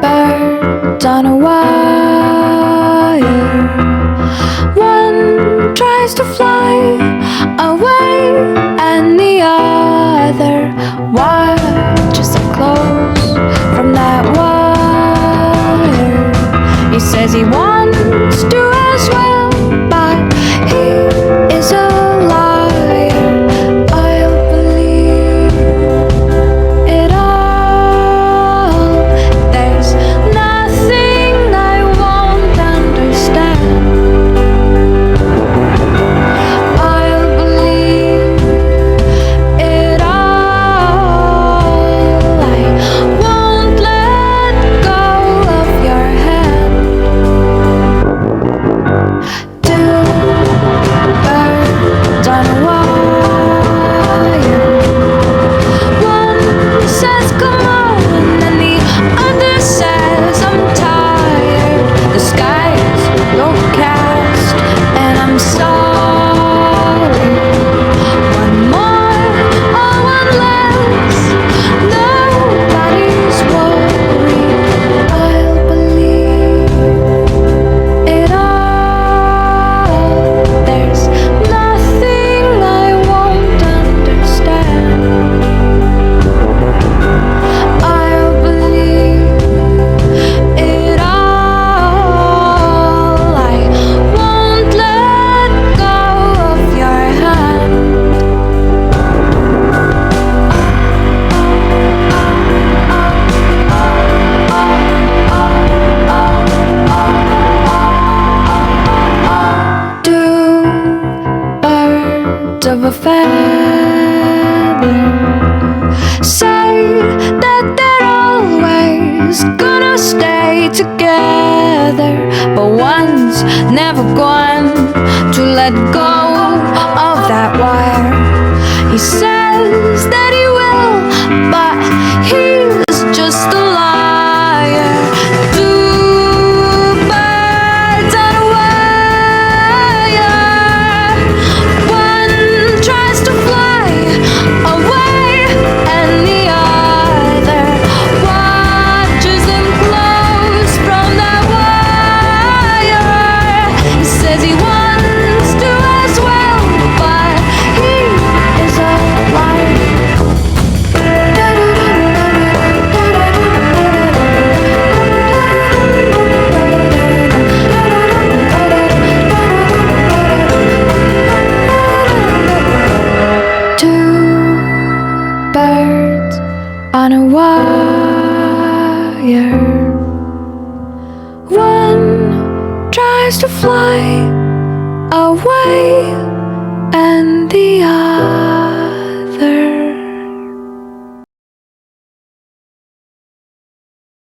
birds on a wire. One tries to fly away and the other watches up close from that wire. He says he wants to as well, but he is a liar. I'll believe it all. There's nothing I won't understand. I'll believe it all. I won't let go of your hand. Two birds on a wire. One says come on and the other says I'm tired. The sky's overcast and I'm sorry. One more or one less, nobody's worried. I'll believe it all. There's nothing I won't understand. I'll believe it all. I won't let go of your hand. Two birds of a feather say that they're always gonna stay together, but one's never going to let go of that wire. He says that he will, but he's just a liar. Two birds on a wire. One tries to fly away and the other watches them close from that wire. He says he wants to as well, but he is a liar. Two birds on a wire. One tries to fly away and the other